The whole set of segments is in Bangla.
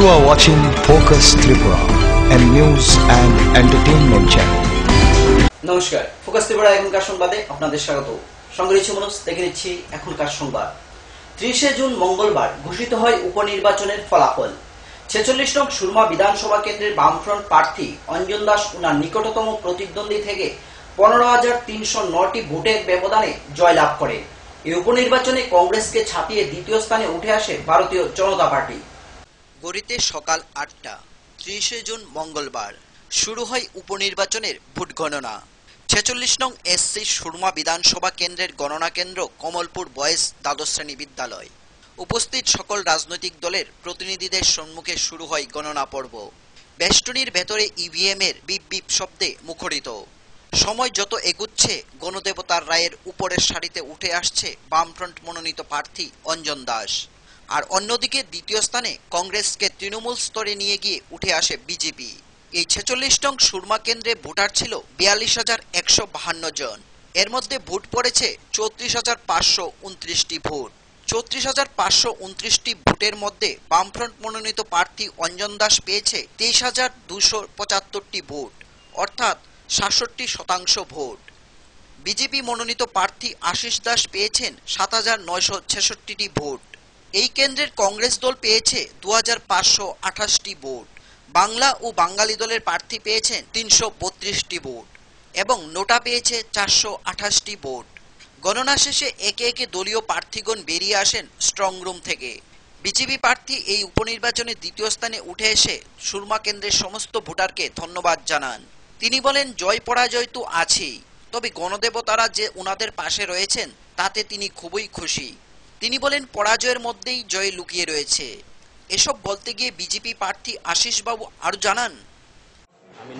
You are watching Focus Tripura, a news and entertainment channel. নমস্কার, ফোকাস ত্রিপুরা এখনকার সংবাদে আপনাদের স্বাগত। সঙ্গে রয়েছে মনোজ, দেখে নিচ্ছি এখনকার সংবাদ। 30 জুন মঙ্গলবার ঘোষিত হয় উপনির্বাচনের ফলাফল। 46 নং সুরমা বিধানসভা কেন্দ্রের বামফ্রন্ট প্রার্থী অঞ্জন দাস উনার নিকটতম প্রতিদ্বন্দ্বী থেকে 15,309টি ভোটের ব্যবধানে জয়লাভ করে। এই উপনির্বাচনে কংগ্রেসকে ছাপিয়ে দ্বিতীয় স্থানে উঠে আসে ভারতীয় জনতা পার্টি। গড়িতে সকাল 8টা, 30 জুন মঙ্গলবার শুরু হয় উপনির্বাচনের ভোট গণনা। 46 নং এসসি সুরমা বিধানসভা কেন্দ্রের গণনা কেন্দ্র কমলপুর বয়েজ দ্বাদশ শ্রেণী বিদ্যালয়। উপস্থিত সকল রাজনৈতিক দলের প্রতিনিধিদের সম্মুখে শুরু হয় গণনা পর্ব। বেষ্টনীর ভেতরে ইভিএম এর বিপ বিপ শব্দে মুখরিত। সময় যত এগুচ্ছে গণদেবতার রায়ের উপরের সারিতে উঠে আসছে বামফ্রন্ট মনোনীত প্রার্থী অঞ্জন দাস। আর অন্যদিকে দ্বিতীয় স্থানে কংগ্রেসকে তৃণমূল স্তরে নিয়ে গিয়ে উঠে আসে বিজেপি। এই 46 নং সুরমা কেন্দ্রে ভোটার ছিল 42,152 জন। এর মধ্যে ভোট পড়েছে 34,529টি ভোট। 34,529টি ভোটের মধ্যে বামফ্রন্ট মনোনীত প্রার্থী অঞ্জন দাস পেয়েছে 23,275টি ভোট, অর্থাৎ 67% ভোট। বিজেপি মনোনীত প্রার্থী আশিস দাস পেয়েছেন 7,966টি ভোট। এই কেন্দ্রের কংগ্রেস দল পেয়েছে 2,528টি ভোট। বাংলা ও বাঙালি দলের প্রার্থী পেয়েছেন 332টি ভোট এবং নোটা পেয়েছে 428টি ভোট। গণনা শেষে একে একে দলীয় প্রার্থীগণ বেরিয়ে আসেন স্ট্রং রুম থেকে। বিজেপি প্রার্থী এই উপনির্বাচনে দ্বিতীয় স্থানে উঠে এসে সুরমা কেন্দ্রের সমস্ত ভোটারকে ধন্যবাদ জানান। তিনি বলেন, জয় পরাজয় তো আছেই, তবে গণদেবতারা যে উনাদের পাশে রয়েছেন তাতে তিনি খুবই খুশি। তিনি বলেন, পরাজয়ের মধ্যেই জয় লুকিয়ে রয়েছে। এসব বলতে গিয়ে বিজেপি প্রার্থী আশিস বাবু আরো জানান, আমি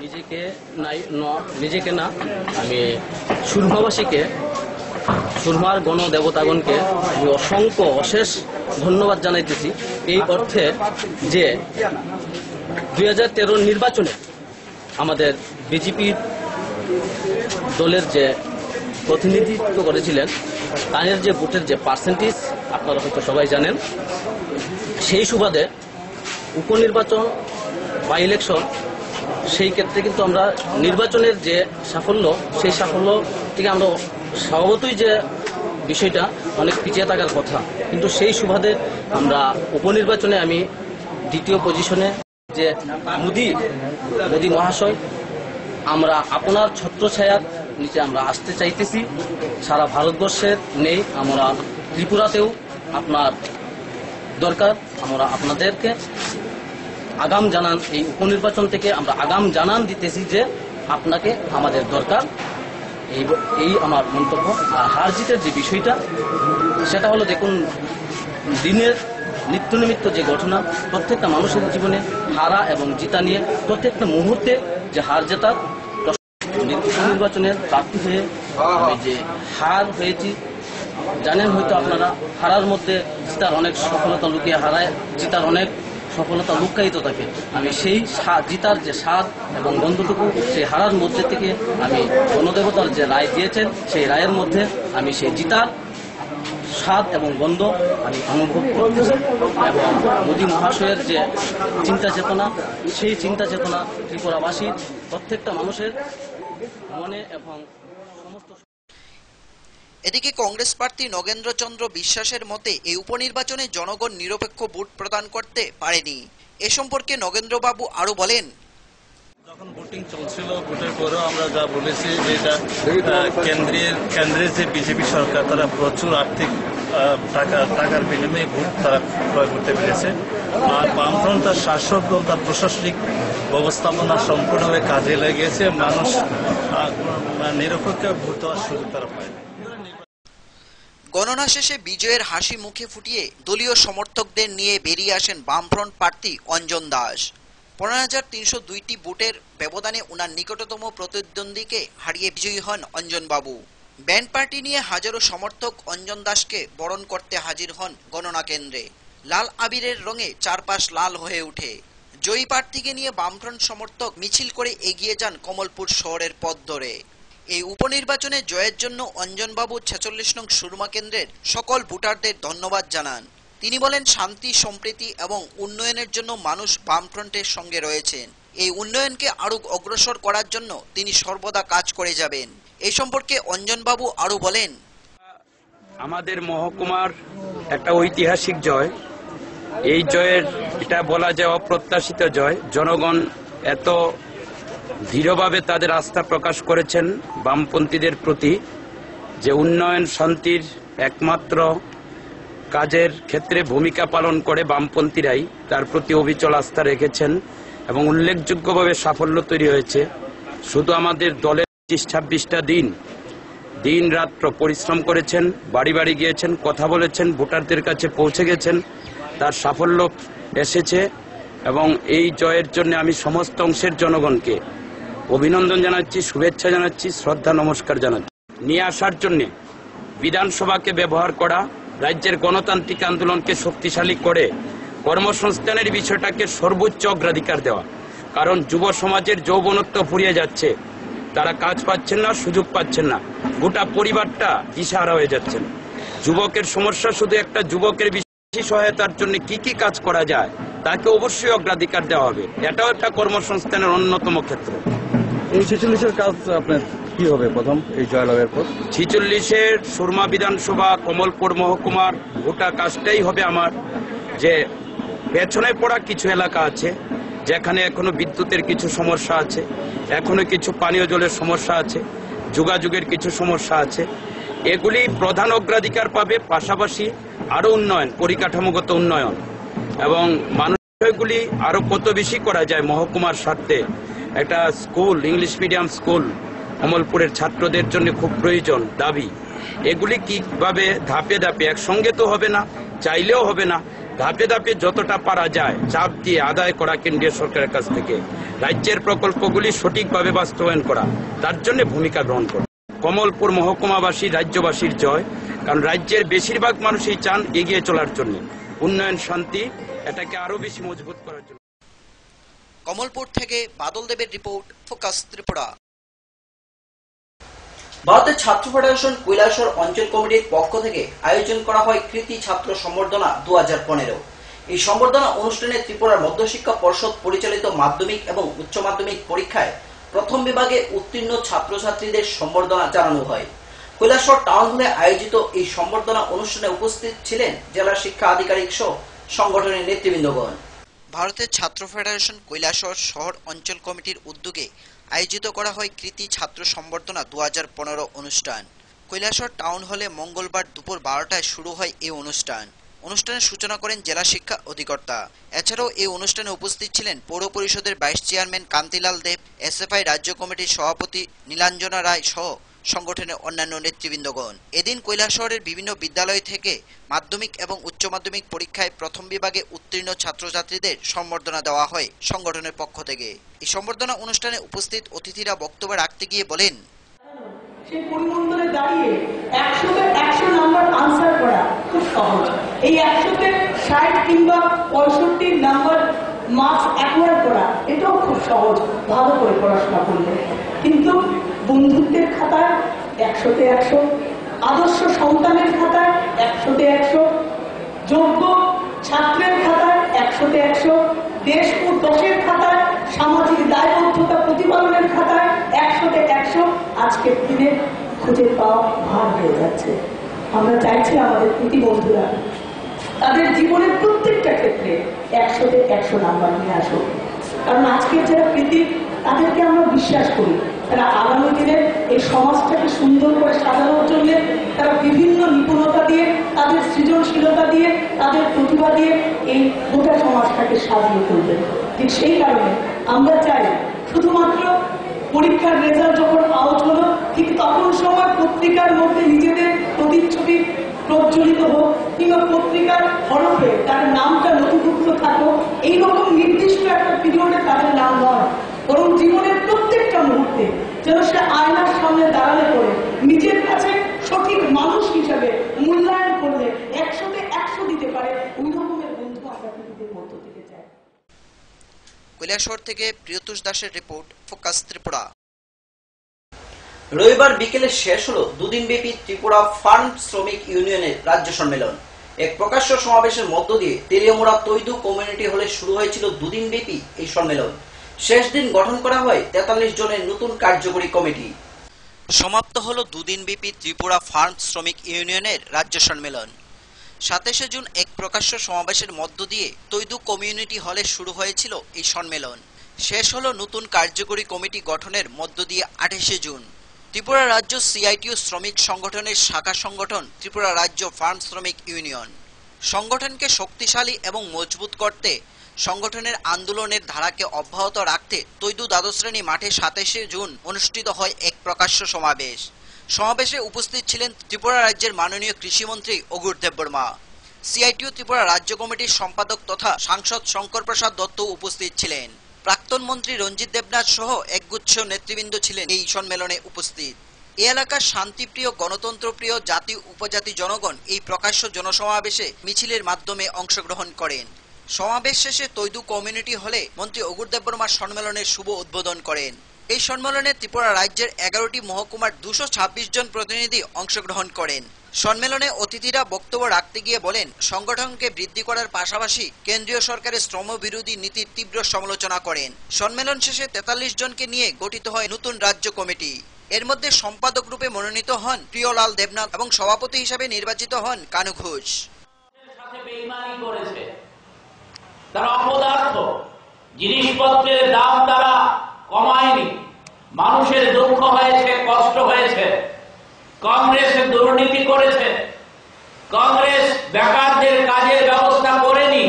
নিজেকে না আমি সুরমাবাসীকে, সুরমার গণদেবতাগণকে আমি অসংখ্য অশেষ ধন্যবাদ জানাইতেছি এই অর্থে যে 2013 নির্বাচনে আমাদের বিজেপি দলের যে প্রতিনিধিত্ব করেছিলেন তাদের যে ভোটের যে পার্সেন্টেজ আপনারা হয়তো সবাই জানেন, সেই সুবাদে উপনির্বাচন বা ইলেকশন সেই ক্ষেত্রে কিন্তু আমরা নির্বাচনের যে সাফল্য, সেই সাফল্য থেকে আমরা স্বভাবতই যে বিষয়টা অনেক পিছিয়ে থাকার কথা, কিন্তু সেই সুবাদে আমরা উপনির্বাচনে আমি দ্বিতীয় পজিশনে যে মোদী মহাশয়, আমরা আপনার ছত্রছায়ার নিচে আমরা আসতে চাইতেছি। সারা ভারতবর্ষের নেই, আমরা ত্রিপুরাতেও আপনার দরকার। আমরা আপনাদেরকে আগাম জানান, এই উপনির্বাচন থেকে আমরা আগাম জানান দিতেছি যে আপনাকে আমাদের দরকার। এই আমার মন্তব্য। আর হার জিতের যে বিষয়টা, সেটা হলো দেখুন, দিনের নিত্য নিমিত্ত যে ঘটনা, প্রত্যেকটা মানুষের জীবনে হারা এবং জিতা নিয়ে প্রত্যেকটা মুহূর্তে যে হার জেতার নির্বাচনের প্রার্থী হয়ে আমি যে হার হয়েছি, জানেন হয়তো আপনারা, হারার মধ্যে জিতার অনেক সফলতা লুকিয়ে, জিতার অনেক সফলতা লুকায়িত থাকে। আমি সেই জিতার যে স্বাদ এবং গন্ধটুকু সেই হারার মধ্যে থেকে আমি গণদেবতার যে রায় দিয়েছেন, সেই রায়ের মধ্যে আমি সেই জিতার স্বাদ এবং গন্ধ আমি অনুভব করতেছি। এবং মোদী মহাশয়ের যে চিন্তা চেতনা, সেই চিন্তা চেতনা ত্রিপুরাবাসীর প্রত্যেকটা মানুষের মনে এবং সমস্ত। এদিকে কংগ্রেস প্রার্থী নগেন্দ্র চন্দ্র বিশ্বাসের মতে এই উপনির্বাচনে জনগণ নিরপেক্ষ ভোট প্রদান করতে পারেনি। এ সম্পর্কে নগেন্দ্রবাবু আরো বলেন, যখন ভোটিং চলছিল, ভোটের পরেও আমরা যা বলেছি যে এটা কেন্দ্রের যে বিজেপি সরকার, তারা প্রচুর আর্থিক টাকার বিনিময়ে ভোট তারা ক্রয় করতে পেরেছে। আর বামফ্রন্ট তার শাসক দল তার প্রশাসনিক ব্যবস্থাপনা সম্পূর্ণভাবে কাজে লেগেছে। মানুষ নিরপেক্ষ ভোট দেওয়ার সুযোগ তারা পায়। গণনা শেষে বিজয়ের হাসি মুখে ফুটিয়ে দলীয় সমর্থকদের নিয়ে বেরিয়ে আসেন বামফ্রন্ট প্রার্থী অঞ্জন দাস। 15,302টি ভোটের ব্যবধানে উনার নিকটতম প্রতিদ্বন্দ্বীকে হারিয়ে বিজয়ী হন অঞ্জন বাবু। ব্যান্ড পার্টি নিয়ে হাজারো সমর্থক অঞ্জন দাসকে বরণ করতে হাজির হন গণনা কেন্দ্রে। লাল আবিরের রঙে চারপাশ লাল হয়ে ওঠে। জয়ী প্রার্থীকে নিয়ে বামফ্রন্ট সমর্থক মিছিল করে এগিয়ে যান কমলপুর শহরের পথ ধরে। এই উপনির্বাচনে জয়ের জন্য অঞ্জন বাবু 46 নং সুরমা কেন্দ্রের সকল ভোটারদের ধন্যবাদ জানান। তিনি বলেন, শান্তি, সম্প্রীতি এবং উন্নয়নের জন্য মানুষ বামফ্রন্টের সঙ্গে রয়েছেন। এই উন্নয়নকে আরো অগ্রসর করার জন্য তিনি সর্বদা কাজ করে যাবেন। এই সম্পর্কে অঞ্জনবাবু আরো বলেন, আমাদের মহকুমার একটা ঐতিহাসিক জয়। এই জয়ের এটা বলা যায় অপ্রত্যাশিত জয়। জনগণ এত দৃঢ়ভাবে তাদের আস্থা প্রকাশ করেছেন বামপন্থীদের প্রতি যে উন্নয়ন শান্তির একমাত্র কাজের ক্ষেত্রে ভূমিকা পালন করে বামপন্থীরাই, তার প্রতি অবিচল আস্থা রেখেছেন এবং উল্লেখযোগ্যভাবে সাফল্য তৈরি হয়েছে। শুধু আমাদের দলের 26টা দিন রাত্র পরিশ্রম করেছেন, বাড়ি বাড়ি গিয়েছেন, কথা বলেছেন, ভোটারদের কাছে পৌঁছে গেছেন, তার সাফল্য এসেছে। এবং এই জয়ের জন্য আমি সমস্ত অংশের জনগণকে অভিনন্দন জানাচ্ছি, শুভেচ্ছা জানাচ্ছি, শ্রদ্ধা নমস্কার জানাচ্ছি। নিয়ে আসার জন্য বিধানসভাকে ব্যবহার করা, রাজ্যের গণতান্ত্রিক আন্দোলনকে শক্তিশালী করে কর্মসংস্থানের বিষয়টাকে সর্বোচ্চ অগ্রাধিকার দেওয়া। কারণ যুব সমাজের যৌবনত্ব ফুরিয়ে যাচ্ছে, তারা কাজ পাচ্ছেন না, সুযোগ পাচ্ছেন না, গোটা পরিবারটা দিশাহারা হয়ে যাচ্ছেন। যুবকের সমস্যা শুধু একটা, যুবকের বেশি সহায়তার জন্য কি কি কাজ করা যায় তাকে অবশ্যই অগ্রাধিকার দেওয়া হবে। এটাও একটা কর্মসংস্থানের অন্যতম ক্ষেত্র। এই 46-এর কাজ আপনার কি হবে প্রথম এই জয়লাভের পর? 46-এর সুরমা বিধানসভা কমলপুর মহকুমার গোটা কাজটাই হবে আমার যে পেছনে পড়া কিছু এলাকা আছে যেখানে এখনো বিদ্যুতের কিছু সমস্যা আছে, এখনো কিছু পানীয় জলের সমস্যা আছে, যোগাযোগের কিছু সমস্যা আছে। এগুলি প্রধান অগ্রাধিকার পাবে। পাশাপাশি আরো উন্নয়ন, পরিকাঠামোগত উন্নয়ন এবং মানুষগুলি আরো কত বেশি করা যায় মহকুমার স্বার্থে। একটা স্কুল, ইংলিশ মিডিয়াম স্কুল কমলপুরের ছাত্রদের জন্য খুব প্রয়োজন, দাবি। এগুলি কিভাবে ধাপে ধাপে, একসঙ্গে তো হবে না, চাইলেও হবে না, ধাপে ধাপে যতটা পারা যায় চাপ দিয়ে আদায় করা কেন্দ্রীয় সরকারের কাছ থেকে, রাজ্যের প্রকল্পগুলি সঠিকভাবে বাস্তবায়ন করা, তার জন্য ভূমিকা গ্রহণ করা। কমলপুর মহকুমাবাসী, রাজ্যবাসীর জয়। কারণ রাজ্যের বেশিরভাগ মানুষই চান এগিয়ে চলার জন্য, উন্নয়ন, শান্তি, এটাকে আরো বেশি মজবুত করার জন্য। কমলপুর থেকে বাদল দেবের রিপোর্ট, ফোকাস ত্রিপুরা। ভারতের ছাত্র ফেডারেশন কৈলাসহর অঞ্চল কমিটির পক্ষ থেকে আয়োজন করা হয় কৃতি ছাত্র সম্বর্ধনা 2015। এই সম্বর্ধনা অনুষ্ঠানে ত্রিপুরার মধ্যশিক্ষা পর্ষদ পরিচালিত মাধ্যমিক এবং উচ্চ মাধ্যমিক পরীক্ষায় প্রথম বিভাগে উত্তীর্ণ ছাত্রছাত্রীদের সম্বর্ধনা জানানো হয়। কৈলাসহর টাউন হলে আয়োজিত এই সম্বর্ধনা অনুষ্ঠানে উপস্থিত ছিলেন জেলা শিক্ষা আধিকারিক সহ সংগঠনের নেতৃবৃন্দগণ। ভারতের ছাত্র ফেডারেশন কৈলাসহর শহর অঞ্চল কমিটির উদ্যোগে আয়োজিত করা হয় কৃতি ছাত্র সম্বর্ধনা 2015 অনুষ্ঠান। কৈলাসহর টাউন হলে মঙ্গলবার দুপুর 12টায় শুরু হয় এই অনুষ্ঠান। অনুষ্ঠানের সূচনা করেন জেলা শিক্ষা অধিকর্তা। এছাড়াও এই অনুষ্ঠানে উপস্থিত ছিলেন পৌর পরিষদের ভাইস চেয়ারম্যান কান্তিলাল দেব, এসএফআই রাজ্য কমিটির সভাপতি নীলাঞ্জনা রায় সহ সংগঠনের অন্যান্য নেতৃবৃন্দগণ। এদিন কৈলাসহরের বিভিন্ন বিদ্যালয় থেকে মাধ্যমিক এবং উচ্চ মাধ্যমিক পরীক্ষায় প্রথম বিভাগে উত্তীর্ণ ছাত্রছাত্রীদের সম্বর্ধনা দেওয়া হয় সংগঠনের পক্ষ থেকে। এই সম্বর্ধনা অনুষ্ঠানে উপস্থিত অতিথিরা বক্তব্য রাখতে গিয়ে বলেন, সেই পরিমণ্ডলে দাঁড়িয়ে 100-তে 100 নাম্বার আনসার করা খুব সহজ। এই 100-তে 60 কিংবা 65 নাম্বার মার্কস অ্যাকোয়ার করা এটাও খুব সহজ, ভালো করে পড়াশোনা করলে। কিন্তু বন্ধুত্বের খাতায় 100-তে 100, আদর্শ সন্তানের খাতায় 100-তে 100, যোগ্য ছাত্রের খাতায় 100-তে 100, দেশ ও দশের খাতায়, সামাজিক দায়বদ্ধতা প্রতিপালনের খাতায় 100-তে 100 আজকের দিনে খুঁজে পাওয়া ভার হয়ে যাচ্ছে। আমরা চাইছি আমাদের প্রতিবন্ধুরা তাদের জীবনের প্রত্যেকটা ক্ষেত্রে 100-তে 100 নাম্বার নিয়ে আসুক। কারণ আজকের যারা কৃতি, তাদেরকে আমরা বিশ্বাস করি তারা আগামী দিনে এই সমাজটাকে সুন্দর করে সাজানোর জন্য তারা বিভিন্ন নিপুণতা দিয়ে, তাদের সৃজনশীলতা দিয়ে, তাদের প্রতিভা দিয়ে এই গোটা সমাজটাকে সাজিয়ে তুলবে। ঠিক সেই কারণে আমরা চাই শুধুমাত্র পরীক্ষার রেজাল্ট যখন আউট হলো ঠিক তখন সময় পত্রিকার মধ্যে নিজেদের প্রতিচ্ছবি প্রজ্বলিত হোক কিংবা পত্রিকার হরফে তার নামটা নথিভুক্ত থাকুক, এইরকম নির্দিষ্ট একটা পিরিয়ডে তাদের নাম নয়, বরং জীবনের প্রত্যেকটা মুহূর্তে যেন সে আয়নার সামনে দাঁড়ালে পরে নিজের কাছে সঠিক মানুষ হিসাবে মূল্যায়ন করলে 100-তে 100 দিতে পারে, ওই রকমের বন্ধু আমরা পৃথিবীর মধ্য থেকে চাই। কৈলাসহর থেকে প্রিয়তোষ দাসের রিপোর্ট, ফোকাস ত্রিপুরা। রবিবার বিকেলে শেষ হলো দুদিনব্যাপী ত্রিপুরা ফার্ম শ্রমিক ইউনিয়নের রাজ্য সম্মেলন। এক প্রকাশ্য সমাবেশের মধ্য দিয়ে তেলিয়ামুড়া তৈদু কমিউনিটি হলে শুরু হয়েছিল দুদিন ব্যাপী এই সম্মেলন। শেষ দিন গঠন করা হয় 43 জনের নতুন কার্যকরী কমিটি। সমাপ্ত হলো দুদিন ব্যাপী ত্রিপুরা ফার্ম শ্রমিক ইউনিয়নের রাজ্য সম্মেলন। 27 জুন এক প্রকাশ্য সমাবেশের মধ্য দিয়ে তৈদু কমিউনিটি হলে শুরু হয়েছিল এই সম্মেলন। শেষ হলো নতুন কার্যকরী কমিটি গঠনের মধ্য দিয়ে 28 জুন। ত্রিপুরা রাজ্য সিআইটিইউ শ্রমিক সংগঠনের শাখা সংগঠন ত্রিপুরা রাজ্য ফার্ম শ্রমিক ইউনিয়ন। সংগঠনকে শক্তিশালী এবং মজবুত করতে সংগঠনের আন্দোলনের ধারাকে অব্যাহত রাখতে তৈদু দ্বাদশ শ্রেণী মাঠে 27 জুন অনুষ্ঠিত হয় এক প্রকাশ্য সমাবেশ। সমাবেশে উপস্থিত ছিলেন ত্রিপুরা রাজ্যের মাননীয় কৃষিমন্ত্রী অগুর দেববর্মা। সিআইটিইউ ত্রিপুরা রাজ্য কমিটির সম্পাদক তথা সাংসদ শঙ্কর প্রসাদ দত্ত উপস্থিত ছিলেন। প্রাক্তন মন্ত্রী রঞ্জিত দেবনাথ সহ একগুচ্ছ নেতৃবৃন্দ ছিলেন এই সম্মেলনে উপস্থিত। এই এলাকার শান্তিপ্রিয় গণতন্ত্রপ্রিয় জাতি উপজাতি জনগণ এই প্রকাশ্য জনসমাবেশে মিছিলের মাধ্যমে অংশগ্রহণ করেন। সমাবেশ শেষে তৈদু কমিউনিটি হলে মন্ত্রী অগুর দেববর্মা সম্মেলনের শুভ উদ্বোধন করেন। এই সম্মেলনে ত্রিপুরা রাজ্যের 11টি মহকুমার 226 জন প্রতিনিধি অংশগ্রহণ করেন। সম্মেলনে অতিথিরা বক্তব্য রাখতে গিয়ে বলেন, সংগঠনকে বৃদ্ধি করার পাশাপাশি কেন্দ্রীয় সরকারের শ্রম বিরোধী নীতির তীব্র সমালোচনা করেন। সম্মেলন শেষে 43 জনকে নিয়ে গঠিত হয় নতুন রাজ্য কমিটি। এর মধ্যে সম্পাদক রূপে মনোনীত হন প্রিয়লাল দেবনাথ এবং সভাপতি হিসাবে নির্বাচিত হন কানু ঘোষ। তারা অপদার্থ, জিনিসপত্রের দাম তারা কমায়নি, মানুষের দুঃখ হয়েছে, কষ্ট হয়েছে। কংগ্রেস দুর্নীতি করেছে, কংগ্রেস বেকারদের কাজের ব্যবস্থা করেনি।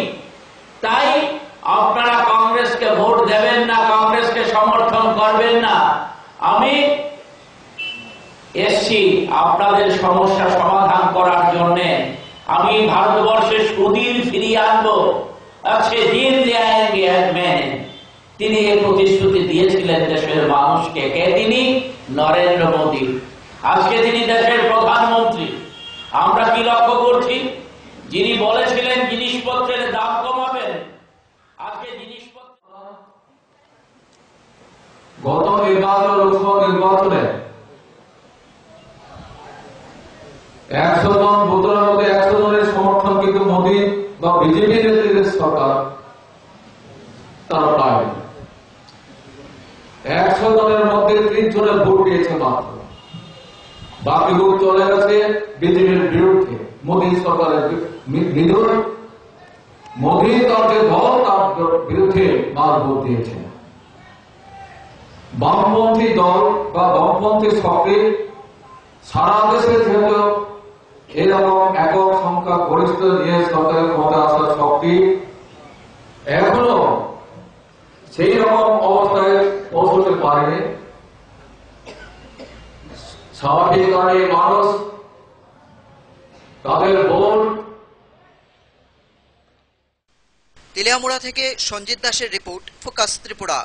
তাই আপনারা কংগ্রেসকে ভোট দেবেন না, কংগ্রেসকে সমর্থন করবেন না। আমি এসছি আপনাদের সমস্যা সমাধান করার জন্য। আমি ভারতবর্ষের সুদিন ফিরিয়ে আনবো। তিনি এই প্রতিশ্রুতি দিয়েছিলেন দেশের মানুষকে। কে তিনি? নরেন্দ্র মোদী। আজকে তিনি দেশের প্রধানমন্ত্রী। আমরা কি লক্ষ্য করছি? যিনি বলেছিলেন জিনিসপত্রের দাম কমাবেন, আজকে জিনিসপত্র গত লোকসভা নির্বাচনে 100 জন ভোটারের মধ্যে 100 জনের সমর্থন কিন্তু মোদী বা বিজেপি নেতৃত্বের সরকার তারা পায়। 100 জনের মধ্যে 30 জনের ভোট দিয়েছে মাত্র। বাকি লোক চলে গেছে বিজেপির বিরুদ্ধে, মোদী সরকারের বিরুদ্ধে। মোদী তার যে দল তার বিরুদ্ধে মার ভোট দিয়েছে। বামপন্থী দল বা বামপন্থী শক্তি সারা দেশে যেহেতু এরকম একক সংখ্যা গরিষ্ঠ নিয়ে সরকারের ক্ষমতা আসার শক্তি এখনো সেই রকম অবস্থায় পৌঁছতে পারেনি। স্বাভাবিকভাবে মানুষ তাদের ভোট। তেলিয়ামুড়া থেকে সঞ্জিত দাসের রিপোর্ট, ফোকাস ত্রিপুরা।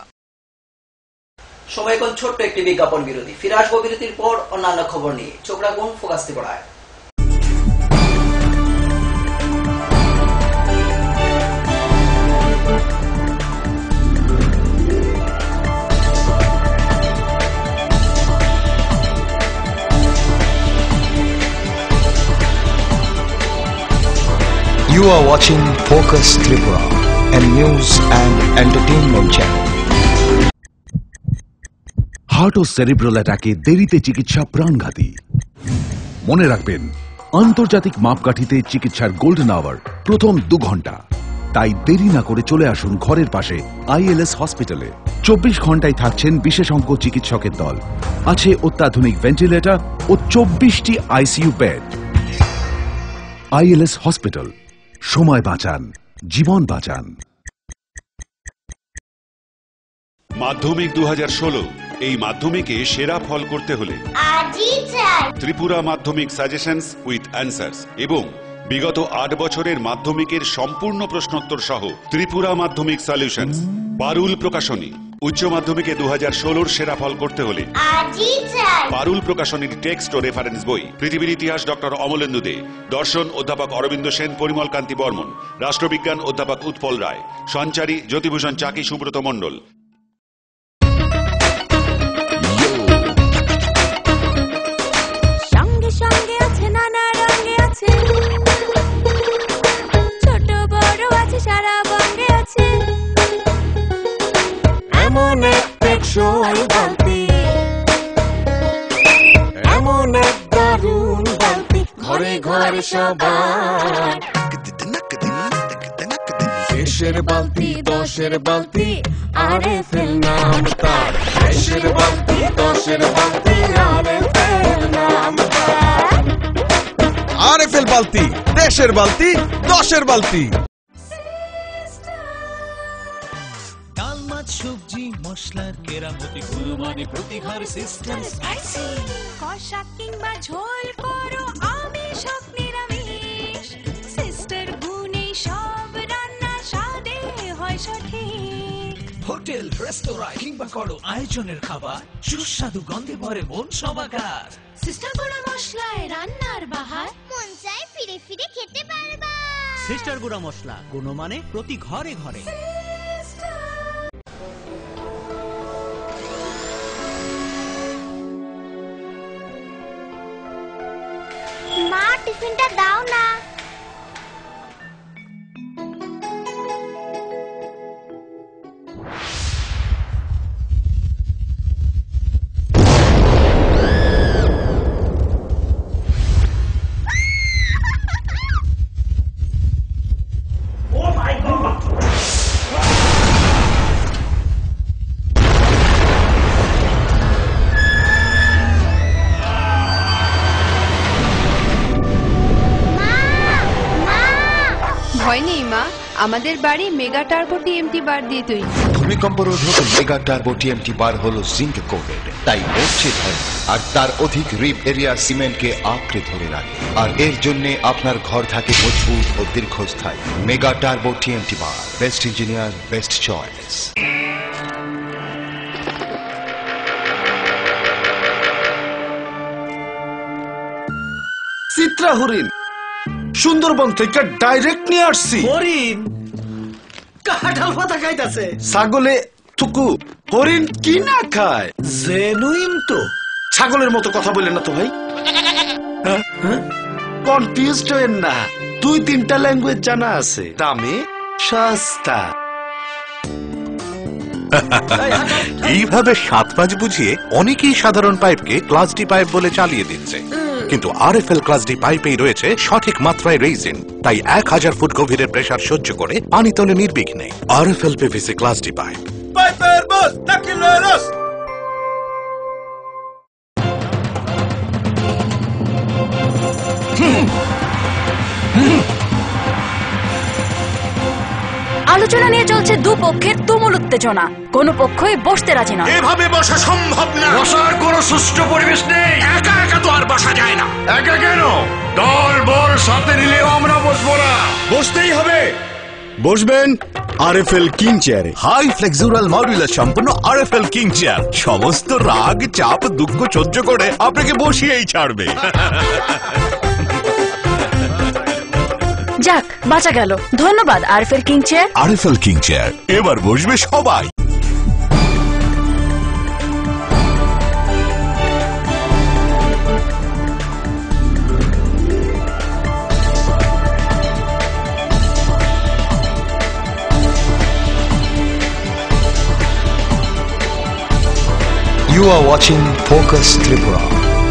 সময় এখন ছোট্ট একটি বিজ্ঞাপন বিরতি। ফিরে আসবো বিরতির পর অন্যান্য খবর নিয়ে। চোখ রাখুন ফোকাস ত্রিপুরায়। You are watching Focus Tripura, a news and entertainment channel. Heart ও সেরিব্রাল অ্যাটাকে দেরিতে চিকিৎসা প্রাণঘাতী। মনে রাখবেন, আন্তর্জাতিক মাপকাঠিতে চিকিৎসার গোল্ডেন আওয়ার প্রথম 2 ঘন্টা। তাই দেরি না করে চলে আসুন ঘরের পাশে আইএলএস হসপিটালে। 24 ঘন্টায় থাকছেন বিশেষজ্ঞ চিকিৎসকের দল। আছে অত্যাধুনিক ভেন্টিলেটর ও 24টি আইসিইউ বেড। আইএলএস হসপিটাল, সময় বাঁচান, জীবন বাঁচান। মাধ্যমিক 2016, এই মাধ্যমিকে সেরা ফল করতে হলে ত্রিপুরা মাধ্যমিক সাজেশনস উইথ অ্যান্সার্স এবং বিগত 8 বছরের মাধ্যমিকের সম্পূর্ণ প্রশ্নোত্তর সহ ত্রিপুরা মাধ্যমিক সলিউশনস। পারুল প্রকাশনী। উচ্চ মাধ্যমিকে 2016 সেরা ফল করতে হলে পারুল প্রকাশনীর টেক্সট ও রেফারেন্স বই। পৃথিবীর ইতিহাস ডক্টর অমলেন্দু দে, দর্শন অধ্যাপক অরবিন্দ সেন, পরিমল কান্তি বর্মন, রাষ্ট্রবিজ্ঞান অধ্যাপক উৎপল রায়, সঞ্চারী জ্যোতিভূষণ চাকি, সুব্রত মণ্ডল। সঙ্গে সঙ্গে আছে নানা রঙে আছে ওই বালতি, এমন এক দারুণ বালতি ঘরে ঘরে সবার। দেশের বালতি দশের বালতি আরএফএল নাম তার, দেশের বালতি দশের বালতি আরএফএল নাম তার। আরএফএল বালতি, দেশের বালতি, দশের বালতি। ডাল মাছ সবজি মশলার কেরামতি গুণমানে প্রতি ঘর সিস্টেম স্পাইসি, কষা কিংবা ঝোল করো আমিষ হোক নিরামিষ, সিস্টার গুণে সব রান্না স্বাদে হয় সঠিক। হোটেল রেস্তোরাঁ কিংবা করো আয়োজনের খাবার, সুস্বাদু গন্ধে ভরে মন সবাকার। সিস্টার গুঁড়া মশলায় রান্নার বাহার, মন চায় ফিরে ফিরে খেতে পারবা। সিস্টার গুঁড়া মশলা গুণমানে প্রতি ঘরে ঘরে। মা টিফিনটা দাও না। ভয় নেই মা, আমাদের বাড়ি মেগা টার্বো টিএমটি বার দিয়ে তৈরি। ভূমিকম্প রোধক মেগা টার্বো টিএমটি বার হলো জিঙ্ক কোটেড, তাই মরছে ভয়, আর তার অধিক রিপ এরিয়া সিমেন্টকে আঁকড়ে ধরে রাখে, আর এর জন্য আপনার ঘর থাকে মজবুত ও দীর্ঘস্থায়ী। মেগা টার্বো টিএমটি বার, best engineer, best choice. Chitra হরিণ সুন্দরবন থেকে ডাইরেক্ট নিয়ে আসছি। হরিণ কাঁঠাল পাতা খাইতাছে। ছাগলে থুকু, হরিণ কি না খায়? জেনুইন তো। ছাগলের মতো কথা বললেন না তো ভাই, কনফিউজড হয়েন না। 2-3টা ল্যাঙ্গুয়েজ জানা আছে, দামে সস্তা। এইভাবে 7-5 বুঝিয়ে অনেকেই সাধারণ পাইপকে ক্লাস ডি পাইপ বলে চালিয়ে দিচ্ছে, কিন্তু আরএফএল ক্লাস ডি পাইপেই রয়েছে সঠিক মাত্রায় রেইজিন, তাই 1000 ফুট গভীরের প্রেসার সহ্য করে পানি তোলে নির্বিঘ্নে। RFL PVC class D pipe. পাইপের বস নাকিল রস। আলোচনা নিয়ে চলছে দুপক্ষের তুমুল উত্তেজনা, কোনো পক্ষই বসতে রাজি না। এভাবে বসা সম্ভব না, বসার কোনো সুষ্ঠু পরিবেশ নেই। একা একা তো আর বসা যায় না। একা কেন, দল বল সাথে নিলেও আমরা বসবো না, বসতেই হবে। বসবেন আরএফএল কিং চেয়ারে। হাই ফ্লেক্সুরাল মডুলার সম্পন্ন আরএফএল কিং চেয়ার সমস্ত রাগ চাপ দুঃখ সহ্য করে আপনাকে বসিয়েই ছাড়বে। যাক, বাঁচা গেল। ধন্যবাদ RFL king chair. RFL king chair, এবার বসবে সবাই। You are watching Focus Tripura,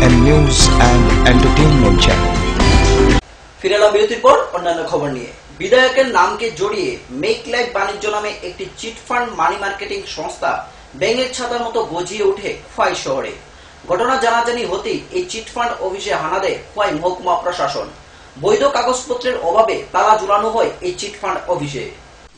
a news and entertainment channel. ফিরে এলাম বিরতির পর অন্যান্য খবর নিয়ে। বিধায়কের নামকে জড়িয়ে মেক লাইফ বাণিজ্য নামে একটি চিট ফান্ড মানি মার্কেটিং সংস্থা ব্যাঙের ছাতার মতো গজিয়ে ওঠে খোয়াই শহরে। ঘটনা জানাজানি হতেই এই চিট ফান্ড অফিসে হানা দেয় খোয়াই মহকুমা প্রশাসন। বৈধ কাগজপত্রের অভাবে তালা ঝুলানো হয় এই চিট ফান্ড অফিসে।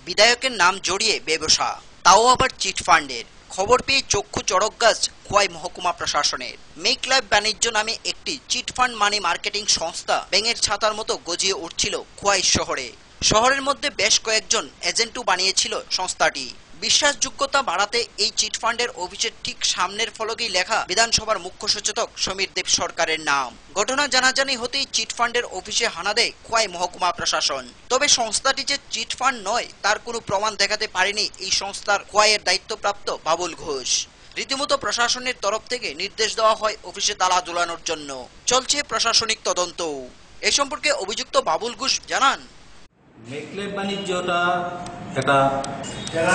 বিধায়কের নাম জড়িয়ে ব্যবসা, তাও আবার চিট ফান্ডের। খবর পেয়ে চক্ষু চড়ক গাছ খোয়াই মহকুমা প্রশাসনের। মেক লাইফ বাণিজ্য নামে একটি চিট ফান্ড মানি মার্কেটিং সংস্থা ব্যাঙের ছাতার মতো গজিয়ে উঠছিল খোয়াই শহরে। শহরের মধ্যে বেশ কয়েকজন এজেন্টও বানিয়েছিল সংস্থাটি। বিশ্বাসযোগ্যতা বাড়াতে এই চিট ফান্ডের অফিসের ঠিক সামনের ফলকেই লেখা বিধানসভার মুখ্য সচেতক সমীর দেব সরকারের নাম। ঘটনা জানাজানি হতেই চিট ফান্ডের অফিসে হানা দেয় খোয়াই মহকুমা প্রশাসন। তবে সংস্থাটি যে চিট ফান্ড নয় তার কোনো প্রমাণ দেখাতে পারেনি এই সংস্থার খোয়াইয়ের দায়িত্বপ্রাপ্ত বাবুল ঘোষ। রীতিমতো প্রশাসনের তরফ থেকে নির্দেশ দেওয়া হয় অফিসে তালা ঝুলানোর জন্য। চলছে প্রশাসনিক তদন্ত। এ সম্পর্কে অভিযুক্ত বাবুল ঘোষ জানান, মেক লাইফ বাণিজ্যটা এটা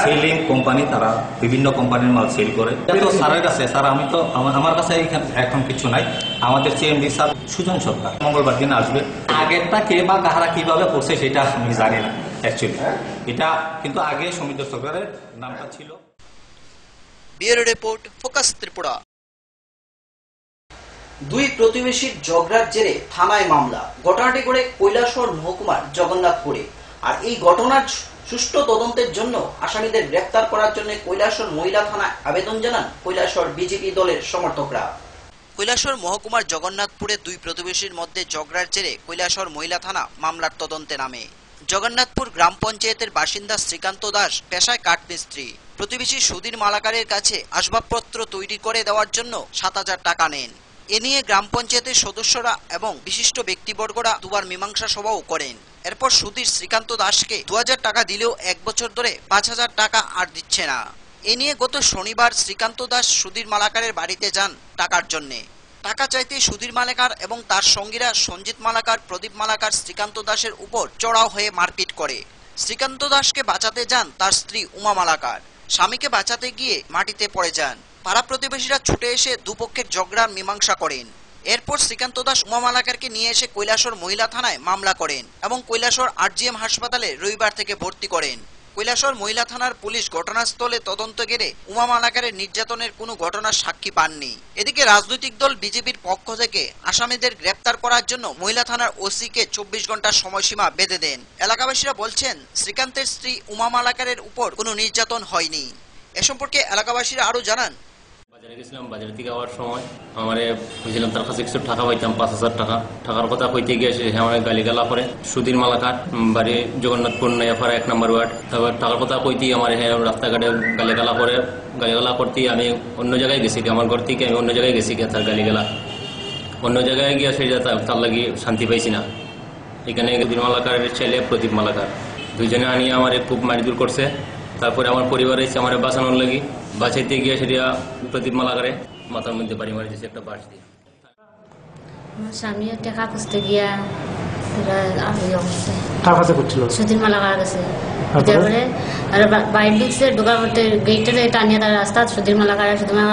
সেলিং কোম্পানি, তারা বিভিন্ন কোম্পানির মাল সেল করে। তো স্যারের কাছে, স্যার আমি তো আমার কাছে এখন কিছু নাই, আমাদের CMD স্যার সুজন সরকার মঙ্গলবার দিন আসবে। আগেরটা কে বা কাহারা কিভাবে করছে সেটা আমি জানি না অ্যাকচুয়ালি, এটা কিন্তু আগে সমীর সরকারের নামটা ছিল। Bureau report, focus Tripura. দুই প্রতিবেশীর ঝগড়ার জেরে থানায় মামলা। ঘটনাটি ঘটে কৈলাসহর মহকুমার জগন্নাথপুরে। আর এই ঘটনার সুষ্ঠু তদন্তের জন্য আসামিদের গ্রেফতার করার জন্য কৈলাসহর মহিলা থানায় আবেদন জানান কৈলাসহর বিজেপি দলের সমর্থকরা। কৈলাসহর মহকুমার জগন্নাথপুরে দুই প্রতিবেশীর মধ্যে ঝগড়ার জেরে কৈলাসহর মহিলা থানা মামলার তদন্তে নামে। জগন্নাথপুর গ্রাম পঞ্চায়েতের বাসিন্দা শ্রীকান্ত দাস পেশায় কাঠমিস্ত্রি। প্রতিবেশী সুধীর মালাকারের কাছে আসবাবপত্র তৈরি করে দেওয়ার জন্য 7,000 টাকা নেন। এ নিয়ে গ্রাম পঞ্চায়েতের সদস্যরা এবং বিশিষ্ট ব্যক্তিবর্গরা দুবার মীমাংসা সভাও করেন। এরপর সুধীর শ্রীকান্ত দাসকে 2,000 টাকা দিলেও 1 বছর ধরে 5,000 টাকা আর দিচ্ছে না। এ নিয়ে গত শনিবার শ্রীকান্ত দাস সুধীর মালাকারের বাড়িতে যান টাকার জন্যে। টাকা চাইতে সুধীর মালাকার এবং তার সঙ্গীরা সঞ্জিত মালাকার, প্রদীপ মালাকার শ্রীকান্ত দাসের উপর চড়াও হয়ে মারপিট করে। শ্রীকান্ত দাসকে বাঁচাতে যান তার স্ত্রী উমা মালাকার। স্বামীকে বাঁচাতে গিয়ে মাটিতে পড়ে যান। পাড়া প্রতিবেশীরা ছুটে এসে দুপক্ষের ঝগড়ার মীমাংসা করেন। এরপর শ্রীকান্ত দাস উমা মালাকারকে নিয়ে এসে কৈলাসহর মহিলা থানায় মামলা করেন এবং কৈলাসহর RGM হাসপাতালে রবিবার থেকে ভর্তি করেন। কৈলাসহর মহিলা থানার পুলিশ ঘটনাস্থলে তদন্ত গেলে উমা মালাকারের নির্যাতনের কোনো ঘটনার সাক্ষী পাননি। এদিকে রাজনৈতিক দল বিজেপির পক্ষ থেকে আসামিদের গ্রেপ্তার করার জন্য মহিলা থানার ওসিকে 24 ঘন্টার সময়সীমা বেঁধে দেন। এলাকাবাসীরা বলছেন শ্রীকান্তের স্ত্রী উমা মালাকারের উপর কোনো নির্যাতন হয়নি। এ সম্পর্কে এলাকাবাসীরা আরো জানান, বাজারে গেছিলাম, বাজার থেকে আওয়ার সময় আমারে বুঝলাম তার কাছে কিছু টাকা পাইতাম, 5,000 টাকা। টাকার কথা কইতে গিয়ে সে আমার গালিগালা করে। সুধীর মালাকার, বাড়ি জগন্নাথপুর নয়াপাড়া 1 নম্বর ওয়ার্ড। তারপর টাকার কথা কইতেই আমার রাস্তাঘাটে গালিগালা করে। গালিগালা করতেই আমি অন্য জায়গায় গেছি, আমার ঘর থেকে আমি অন্য জায়গায় গেছি, তার গালিগালা অন্য জায়গায় গিয়ে সেটা তার লাগি শান্তি পাইছি না। এখানে সুধীর মালাকারের ছেলে প্রদীপ মালাকার, দুইজনে আনিয়ে আমার খুব মারধর করছে। তারপরে আমার পরিবার এসে আমার বাঁচানোর লাগি, বাঁচাইতে গিয়ে সেটা প্রদীপ মালাকারে মাথার মধ্যে বাড়ি মারি দিয়েছে একটা বাঁশ দিয়ে। আমার স্বামীও টাকা খুঁজতে গিয়া সুধীর মালাকার কাছে বাইর ঢুকছে, ঢোকার মধ্যে গেটে টানিয়ে তার রাস্তা সুধীর মালাকার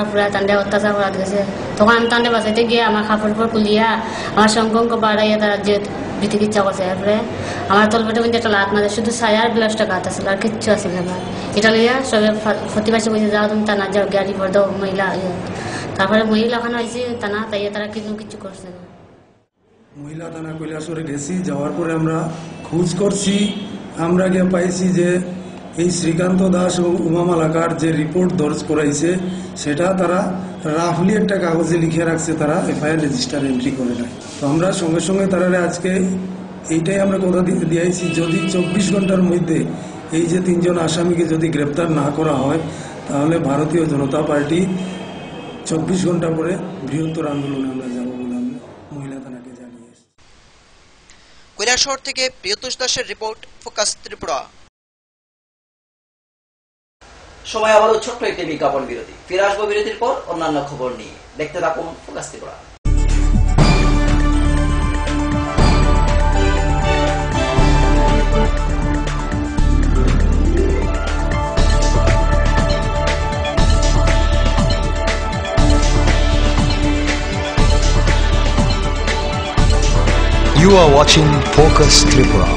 পুরা টান্ডে অত্যাচার করা গেছে। তখন আমি টান্ডে বাঁচাইতে গিয়ে আমার কাপড় খুলিয়া আমার সঙ্গ বাড়াইয়া তারা যে বিধির ইচ্ছা করছে। তারপরে আমার তলপেটে মধ্যে একটা লাত মারে, শুধু ছায়ার ব্লাউজটা গাত আসছিল, আর কিচ্ছু আসছিল না। এটা লইয়া সবাই প্রতিবাসী বলছে যাও তুমি টানা যাও, গাড়ি ভর দাও মহিলা। তারপরে মহিলা ওখানে হয়েছে টানা, তাই তারা কিছু করছে না। মহিলা থানা কৈলাসহরে গেছি, যাওয়ার পরে আমরা খোঁজ করছি, আমরা গিয়ে পাইছি যে এই শ্রীকান্ত দাস এবং উমা মালাকার যে রিপোর্ট দর্জ করাইছে সেটা তারা রাফলি একটা কাগজে লিখে রাখছে, তারা FIR রেজিস্টার এন্ট্রি করে নাই। তো আমরা সঙ্গে সঙ্গে তারা আজকে এইটাই আমরা কথা দিয়েছি, যদি 24 ঘন্টার মধ্যে এই যে 3 জন আসামিকে যদি গ্রেপ্তার না করা হয় তাহলে ভারতীয় জনতা পার্টি 24 ঘন্টা পরে বৃহত্তর আন্দোলনে আমরা যাবো বলে আমরা মহিলা থানাকে জানিয়েছি। কৈলাসহর থেকে প্রিয়তোষ দাসের রিপোর্ট, ফোকাস ত্রিপুরা। সময় আবারও ছোট্ট একটি বিজ্ঞাপন বিরতি। ফিরে আসবো বিরতির পর অন্যান্য খবর নিয়ে। দেখতে থাকুন focus Tripura. You are watching Focus Tripura,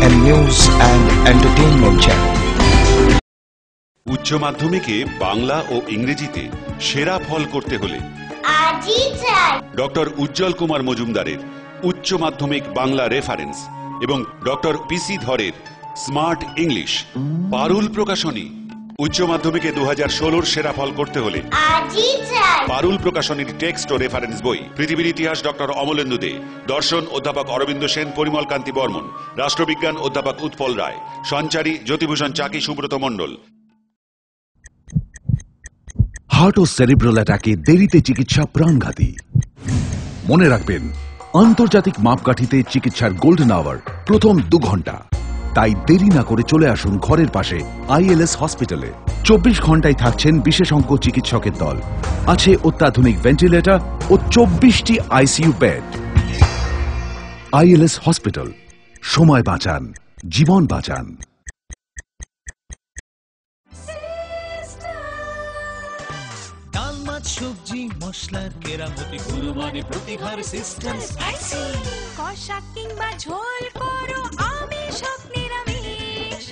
a news and entertainment channel. উচ্চ মাধ্যমিকে বাংলা ও ইংরেজিতে সেরা ফল করতে হলে আজই চাই ডক্টর উজ্জ্বল কুমার মজুমদারের উচ্চ মাধ্যমিক বাংলা রেফারেন্স এবং ডক্টর PC ধরের স্মার্ট ইংলিশ। পারুল প্রকাশনী। উচ্চ মাধ্যমিকে 2016 সেরা ফল করতে হলে আজই চাই পারুল প্রকাশনীর টেক্সট ও রেফারেন্স বই। পৃথিবীর ইতিহাস ডক্টর অমলেন্দু দে, দর্শন অধ্যাপক অরবিন্দ সেন, পরিমল কান্তি বর্মন, রাষ্ট্রবিজ্ঞান অধ্যাপক উৎপল রায়, সঞ্চারী জ্যোতিভূষণ চাকি, সুব্রত মণ্ডল। হার্ট ও সেরিব্রাল অ্যাটাকে দেরিতে চিকিৎসা প্রাণঘাতী। মনে রাখবেন, আন্তর্জাতিক মাপকাঠিতে চিকিৎসার গোল্ডেন আওয়ার প্রথম 2 ঘন্টা। তাই দেরি না করে চলে আসুন ঘরের পাশে ILS হসপিটালে। 24 ঘন্টায় থাকছেন বিশেষজ্ঞ চিকিৎসকের দল, আছে অত্যাধুনিক ভেন্টিলেটর ও 24টি ICU বেড। ILS হসপিটাল, সময় বাঁচান, জীবন বাঁচান। সবজি মশলার কেরামতি গুণমানে প্রতি ঘর সিস্টার স্পাইসি কষা কিংবা ঝোল করো আমিষ হোক নিরামিষ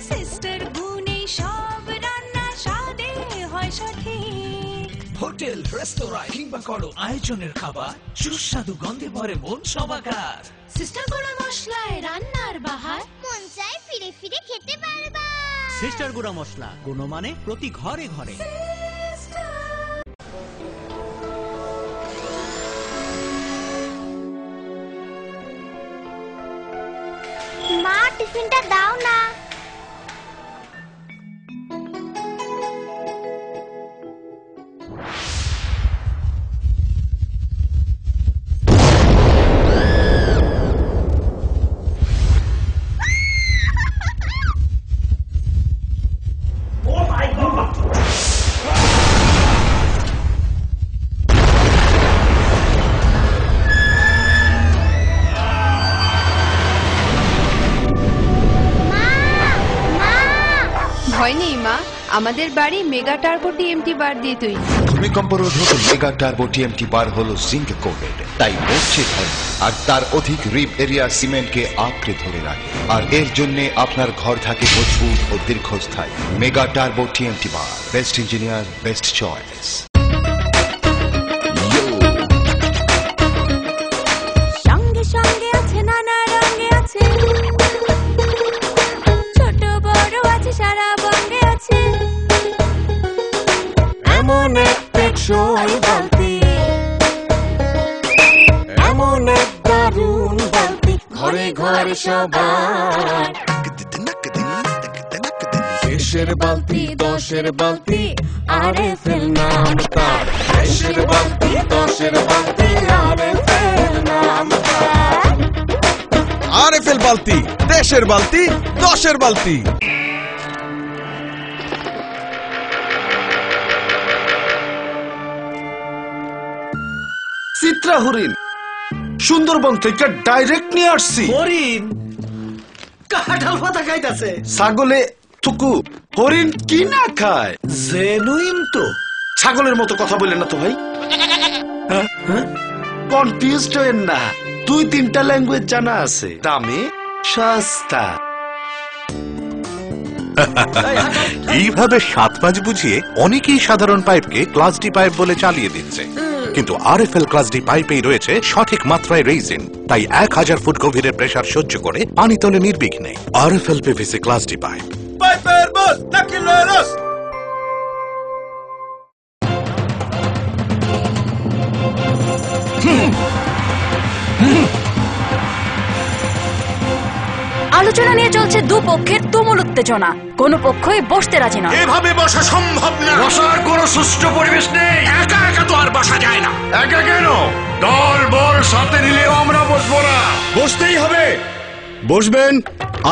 সিস্টার গুণে সব রান্না স্বাদে হয় সঠিক। হোটেল রেস্তোরাঁ কিংবা করো আয়োজনের খাবার সুস্বাদু গন্ধে ভরে মন সবাকার। সিস্টার গুঁড়া মশলায় রান্নার বাহার মন চায় ফিরে ফিরে খেতে পারবা। সিস্টার গুঁড়া মশলা গুণমানে প্রতি ঘরে ঘরে। মা টিফিনটা দাও না। ভয় নেই মা, আমাদের বাড়ি মেগা টার্বো টিএমটি বার দিয়ে তৈরি। ভূমিকম্প রোধক মেগা টার্বো টিএমটি বার হলো জিঙ্ক কোটেড, তাই মরছে ভয় আর তার অধিক রিপ এরিয়া সিমেন্টকে আঁকড়ে ধরে রাখে। আর এর জন্য আপনার ঘর থাকে মজবুত ও দীর্ঘস্থায়ী। মেগা টার্বো টিএমটি বার, বেস্ট ইঞ্জিনিয়ার, বেস্ট চয়েস। সঙ্গে সঙ্গে আছে নানা রঙে আছে, ছোট বড় আছে সারা বঙ্গে আছে। এমন এক টেকসই বালতি, এমন এক দারুণ বালতি, ঘরে ঘরে সবার। দেশের বালতি, দশের বালতি, আরএফএল নাম তার। দেশের বালতি, দশের বালতি, আরএফএল নাম তার। আরএফএল বালতি, দেশের বালতি, দশের বালতি। চিত্রা হরিণ সুন্দরবন থেকে ডাইরেক্ট নিয়ে আসছি। হরিণ কাঁঠাল পাতা খাইতাছে। ছাগলে থুকু, হরিণ কি না খায়? জেনুইন তো। ছাগলের মতো কথা বললেন না তো ভাই। কনফিউজড হয়েন না, 2-3টা ল্যাঙ্গুয়েজ জানা আছে, দামে সস্তা। এইভাবে 7-5 বুঝিয়ে অনেকেই সাধারণ পাইপকে ক্লাস ডি পাইপ বলে চালিয়ে দিচ্ছে, কিন্তু আরএফএল ক্লাস ডি পাইপেই রয়েছে সঠিক মাত্রায় রেইজিন, তাই 1000 ফুট গভীরের প্রেসার সহ্য করে পানি তোলে নির্বিঘ্নে। RFL PVC class D pipe. পাইপের বস নাকিলেরস। আলোচনা নিয়ে চলছে দুপক্ষের তুমুল উত্তেজনা, কোনো পক্ষই বসতে রাজি নয়। এভাবে বসা সম্ভব না। বসার কোনো সুষ্ঠু পরিবেশ নেই। একা একা তো আর বসা যায় না। একা কেন, দল বল সাথে নিলেও আমরা বসবো না। বসতেই হবে। বসবেন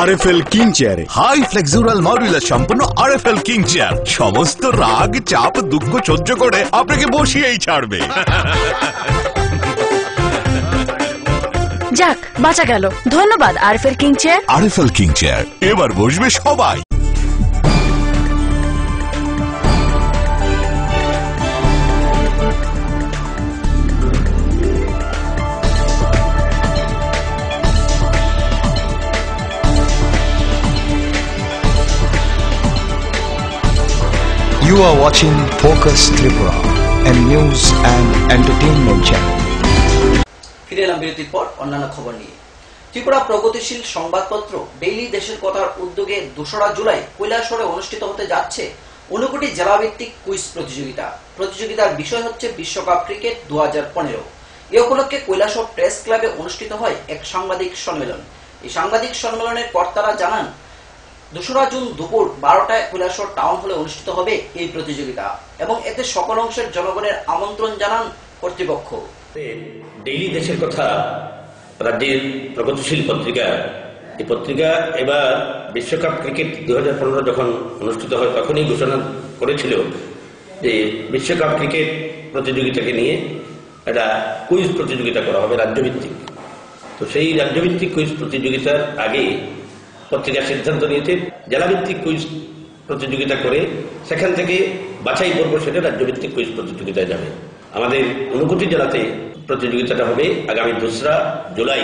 আরএফএল কিং চেয়ারে। হাই ফ্লেক্সুরাল মডুলার সম্পন্ন আরএফএল কিং চেয়ার সমস্ত রাগ চাপ দুঃখ সহ্য করে আপনাকে বসিয়েই ছাড়বে। যাক, বাঁচা গেল। ধন্যবাদ RFL king chair. RFL king chair, এবার বসবে সবাই। You are watching Focus Tripura, a news and entertainment channel. ফিরে এলাম বিরতির পর অন্যান্য খবর নিয়ে। ত্রিপুরা প্রগতিশীল সংবাদপত্র ডেইলি দেশের কথার উদ্যোগে 2রা জুলাই কৈলাসহরে অনুষ্ঠিত হতে যাচ্ছে 59 জেলাভিত্তিক কুইজ প্রতিযোগিতা। প্রতিযোগিতার বিষয় হচ্ছে বিশ্বকাপ ক্রিকেট 2015। এ উপলক্ষে কৈলাসহর প্রেস ক্লাবে অনুষ্ঠিত হয় এক সাংবাদিক সম্মেলন। এই সাংবাদিক সম্মেলনের কর্তারা জানান, 2রা জুন দুপুর 12টায় কৈলাসহর টাউন হলে অনুষ্ঠিত হবে এই প্রতিযোগিতা এবং এতে সকল অংশের জনগণের আমন্ত্রণ জানান কর্তৃপক্ষ। ডেইলি দেশের কথা রাজ্যের প্রগতিশীল পত্রিকা, এই পত্রিকা এবার বিশ্বকাপ ক্রিকেট 2015 যখন অনুষ্ঠিত হয় তখনই ঘোষণা করেছিল যে বিশ্বকাপ ক্রিকেট প্রতিযোগিতাকে নিয়ে একটা কুইজ প্রতিযোগিতা করা হবে রাজ্যভিত্তিক। তো সেই রাজ্যভিত্তিক কুইজ প্রতিযোগিতার আগে পত্রিকা সিদ্ধান্ত নিয়েছে জেলাভিত্তিক কুইজ প্রতিযোগিতা করে সেখান থেকে বাছাই পর্ব সেটা রাজ্যভিত্তিক কুইজ প্রতিযোগিতায় যাবে। আমাদের 59 জেলাতে প্রতিযোগিতাটা হবে আগামী 2 জুলাই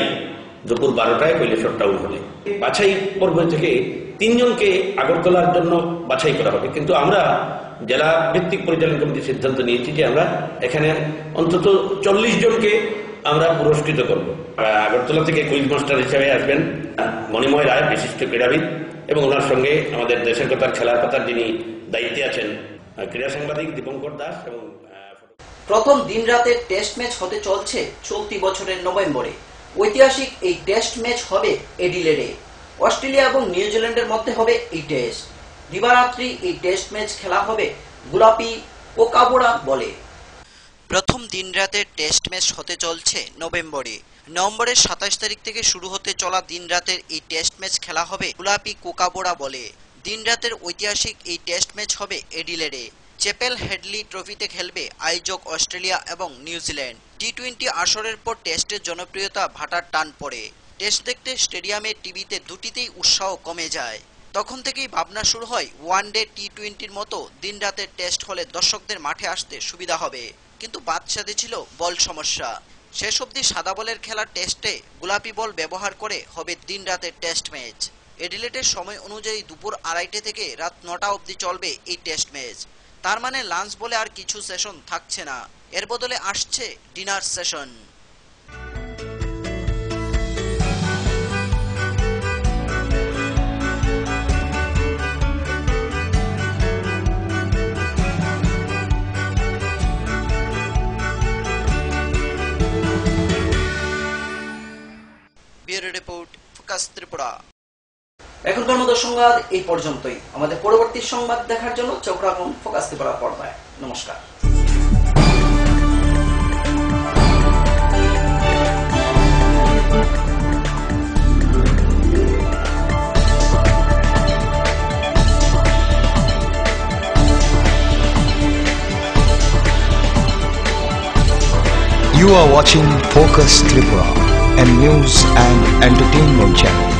দুপুর 12টায় কৈলাসহর টাউন হলে। বাছাই পর্ব থেকে 3 জনকে আগরতলার জন্য বাছাই করা হবে, কিন্তু আমরা জেলা ভিত্তিক পরিচালন কমিটির সিদ্ধান্ত নিয়েছি যে আমরা এখানে অন্তত 40 জনকে আমরা পুরস্কৃত করব। আগরতলা থেকে কুইজ মাস্টার হিসেবে আসবেন মণিময় রায়, বিশিষ্ট ক্রীড়াবিদ, এবং ওনার সঙ্গে আমাদের দেশের কথার খেলার কথার যিনি দায়িত্বে আছেন ক্রীড়া সাংবাদিক দীপঙ্কর দাস। এবং প্রথম দিন রাতের টেস্ট ম্যাচ হতে চলছে চলতি বছরের নভেম্বরে। ঐতিহাসিক এই টেস্ট ম্যাচ হবে এডিলেডে। অস্ট্রেলিয়া এবং নিউজিল্যান্ডের মধ্যে হবে এই টেস্ট। দিবারাত্রি এই টেস্ট ম্যাচ খেলা হবে গোলাপি কোকাবোড়া বলে। প্রথম দিন রাতের টেস্ট ম্যাচ হতে চলছে নভেম্বরে। নভেম্বরের 27 তারিখ থেকে শুরু হতে চলা দিন রাতের এই টেস্ট ম্যাচ খেলা হবে গোলাপি কোকাবোড়া বলে। দিন রাতের ঐতিহাসিক এই টেস্ট ম্যাচ হবে এডিলেডে। চ্যাপেল হেডলি ট্রফিতে খেলবে আয়োজক অস্ট্রেলিয়া এবং নিউজিল্যান্ড। টি-20 আসরের পর টেস্টের জনপ্রিয়তা ভাটার টান পড়ে। টেস্ট দেখতে স্টেডিয়ামে টিভিতে দুটিতেই উৎসাহ কমে যায়। তখন থেকেই ভাবনা শুরু হয় ওয়ানডে টি-20-র মতো দিন রাতের টেস্ট হলে দর্শকদের মাঠে আসতে সুবিধা হবে, কিন্তু বাদ সাধে ছিল বল সমস্যা। শেষ অবধি সাদা বলের খেলা টেস্টে গোলাপি বল ব্যবহার করে হবে দিন রাতের টেস্ট ম্যাচ। এডিলেডের সময় অনুযায়ী দুপুর 2:30 থেকে রাত 9টা অবধি চলবে এই টেস্ট ম্যাচ। তার মানে লাঞ্চ বলে আর কিছু সেশন থাকছে না, এর বদলে আসছে dinner session. Bureau report, focus Tripura. এখনকার মতো সংবাদ এই পর্যন্তই। আমাদের পরবর্তী সংবাদ দেখার জন্য চোখ রাখুন ফোকাস ত্রিপুরা পর্দায়। নমস্কার। You are watching Focus Tripura, a news and entertainment channel.